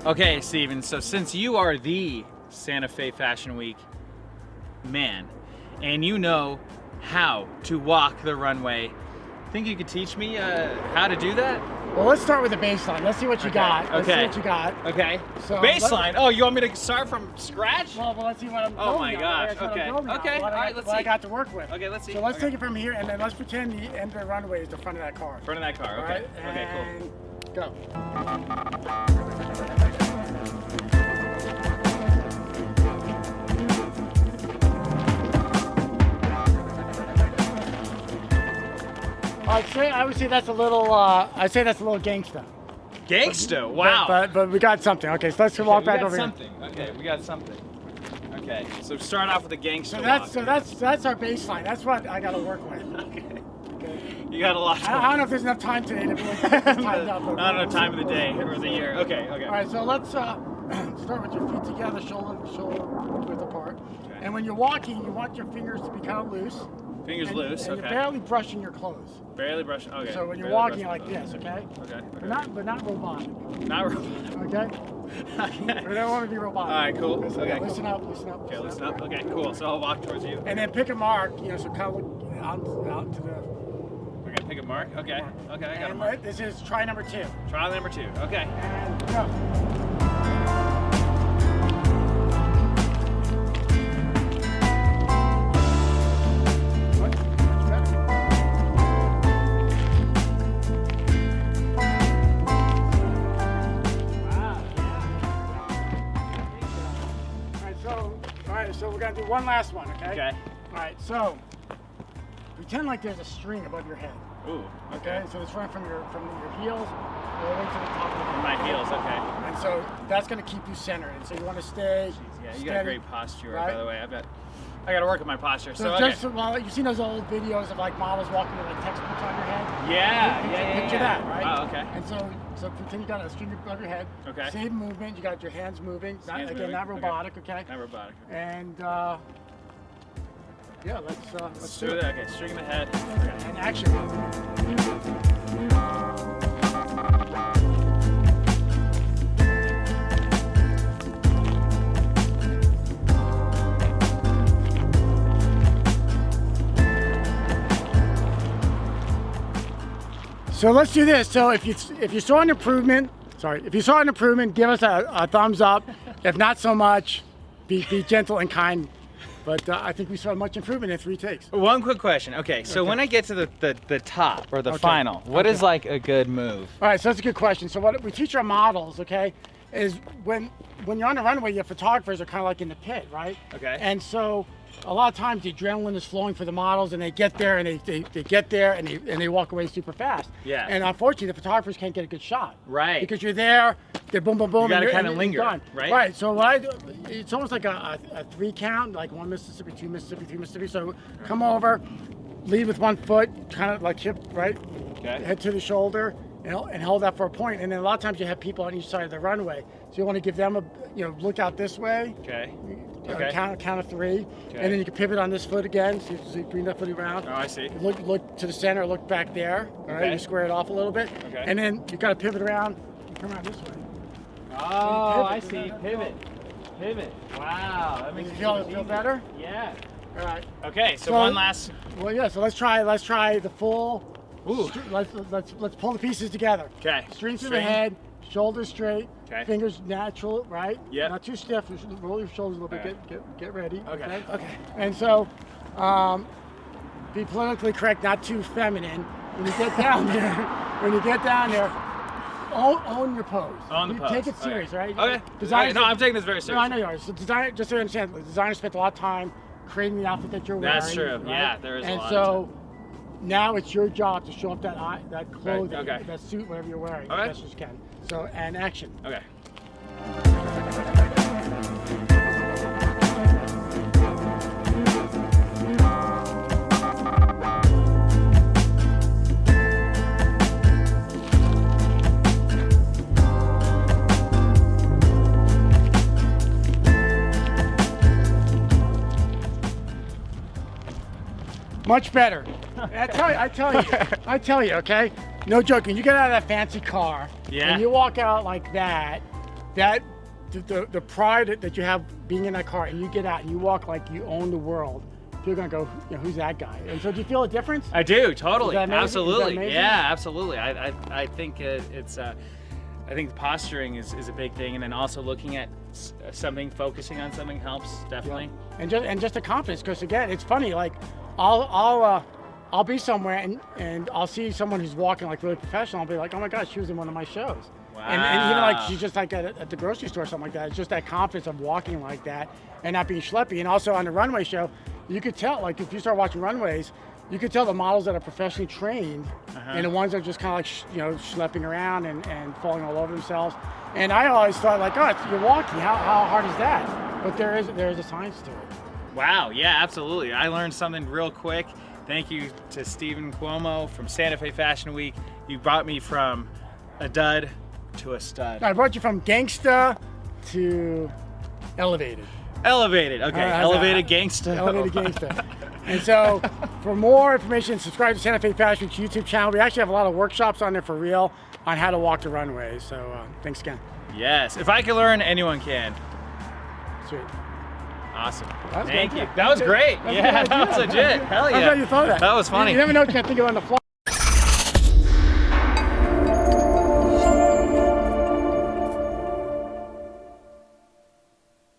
Okay, Stephen, so since you are the Santa Fe Fashion Week man, and you know how to walk the runway, think you could teach me how to do that? Well, let's start with the baseline. Let's see what you got. Let's see what you got. Okay. So baseline. Oh, you want me to start from scratch? Well, let's see what I'm Oh my gosh. Okay. Okay. All right. Let's see. What I got to work with. Okay. Let's see. So let's take it from here, and then let's pretend the end of the runway is the front of that car. Front of that car. Okay. Right? Okay. And cool. Go. I would say that's a little. I'd say that's a little gangsta. Gangsta. Wow. But we got something. Okay, so let's walk back over here. Okay, we got something. Okay, so start off with a gangsta walk. That's our baseline. That's what I got to work with. Okay. You got a lot. I don't know if there's enough time today to really timed up. Not enough time of the day or the year. Okay. All right, so let's start with your feet together, shoulder width apart. Okay. And when you're walking, you want your fingers to be kind of loose. Fingers loose. And you're barely brushing your clothes. Barely brushing. Okay. So when you're walking like this, okay? Okay. But not robotic. Not robotic. Okay. We don't want to be robotic. All right. Cool. Okay. Listen up. Okay. Listen up. Okay. Cool. So I'll walk towards you. And then pick a mark. So kind of look out to the. Okay. Pick a mark. Okay. Okay. I got a mark. This is try number 2. Trial number 2. Okay. And go. So we're gonna do one last one, okay? Okay. All right, so pretend like there's a string above your head. Ooh. Okay. So it's running from your heels all the way to the top of the head. My heels, okay. And so that's gonna keep you centered. And so you want to stay. Yeah, you steady, got a great posture, right? By the way. I got to work on my posture. So well, you've seen those old videos of like models walking with like textbooks on your head. Yeah. Picture that, right? Oh, okay. And so pretend you got a string above your head. Okay. Same movement. You got your hands moving. Not robotic. Okay. Not robotic. Okay. And yeah, let's do it. Okay, string in the head. Okay. And action. So let's do this. So if you saw an improvement, give us a thumbs up. If not so much, be gentle and kind. But I think we saw much improvement in 3 takes. One quick question. Okay, so when I get to the top or the final, what is like a good move? All right, so that's a good question. So what we teach our models, okay, is when you're on the runway, your photographers are kind of like in the pit, right? Okay. And so a lot of times the adrenaline is flowing for the models, and they get there and they get there and they walk away super fast. Yeah. And unfortunately, the photographers can't get a good shot. Right. Because you're there, they're boom, boom, boom. You gotta kind of linger, right? Right. So what I do, it's almost like a 3 count, like 1 Mississippi, 2 Mississippi, 3 Mississippi. So come over, lead with 1 foot, kind of like hip, right? Okay. Head to the shoulder. And hold that for a point. And then a lot of times you have people on each side of the runway. So you want to give them look out this way. Okay. Count of 3. Okay. And then you can pivot on this foot again. So you bring that foot around. Oh, I see. Look to the center, look back there. All right, you square it off a little bit. Okay. And then you got to pivot around. You come around this way. Oh, I see. Pivot. Wow. That makes it feel better? Yeah. All right. Okay, so one last. Well, yeah. So let's try the full. Ooh. Let's pull the pieces together. Okay. String through the head, shoulders straight, fingers natural, right? Yeah. Not too stiff. Roll your shoulders a little bit. Get ready. Okay. And so, be politically correct, not too feminine. When you get down there, own your pose. Own the pose. Take it serious, right? Okay. No, I'm taking this very seriously. No, I know you are. So just so you understand, the designer spent a lot of time creating the outfit that you're wearing. That's true. Right? Yeah, there is a lot. And so now it's your job to show up that clothing, right, that suit, whatever you're wearing, okay, as best as you can. So, and action. Okay. Much better. I tell you, okay? No joking. You get out of that fancy car, and you walk out like that, that the pride that you have being in that car, and you get out and you walk like you own the world, people are gonna go, who's that guy? And so do you feel a difference? I do, totally, Is that amazing? absolutely, Is that amazing? yeah, absolutely. I think it's I think posturing is a big thing, and then also looking at something, focusing on something helps definitely. Yeah. And just the confidence, because again, it's funny. Like I'll be somewhere and I'll see someone who's walking like really professional. I'll be like, oh my gosh, she was in one of my shows. Wow. And even like she's just like at the grocery store or something like that. It's just that confidence of walking like that and not being schleppy. And also on the runway show, you could tell, like if you start watching runways, you could tell the models that are professionally trained and the ones that are just kind of like, schlepping around and falling all over themselves. And I always thought like, oh, you're walking, how hard is that? But there is a science to it. Wow, yeah, absolutely. I learned something real quick. Thank you to Stephen Cuomo from Santa Fe Fashion Week. You brought me from a dud to a stud. I brought you from gangsta to elevated. Elevated, okay, elevated gangsta. Elevated gangsta. And so, for more information, subscribe to Santa Fe Fashion Week's YouTube channel. We actually have a lot of workshops on there for real on how to walk the runway. So, thanks again. Yes, if I can learn, anyone can. Sweet. Awesome. That was Thank good. you. That was great. Yeah, that was legit. Hell yeah. I'm glad you thought of that. That was funny. You never know what you can think of on the fly.